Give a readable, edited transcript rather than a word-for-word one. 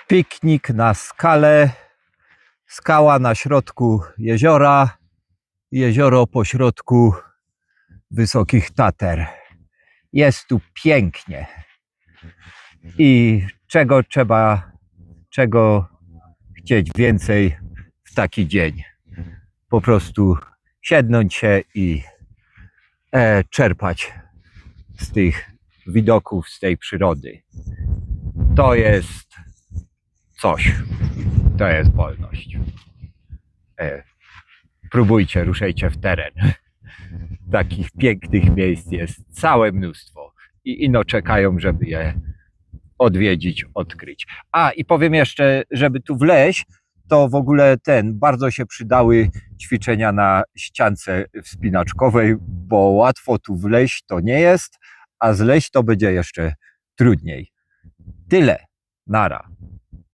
Piknik na skale, skała na środku jeziora, jezioro pośrodku Wysokich Tater. Jest tu pięknie. I czego chcieć więcej w taki dzień? Po prostu siednąć się i czerpać z tych widoków, z tej przyrody. To jest coś. To jest wolność. Próbujcie, ruszajcie w teren. Takich pięknych miejsc jest całe mnóstwo i ino czekają, żeby je odwiedzić, odkryć. I powiem jeszcze, żeby tu wleźć, to w ogóle bardzo się przydały ćwiczenia na ściance wspinaczkowej, bo łatwo tu wleźć to nie jest, a zleźć to będzie jeszcze trudniej. Tyle. Nara.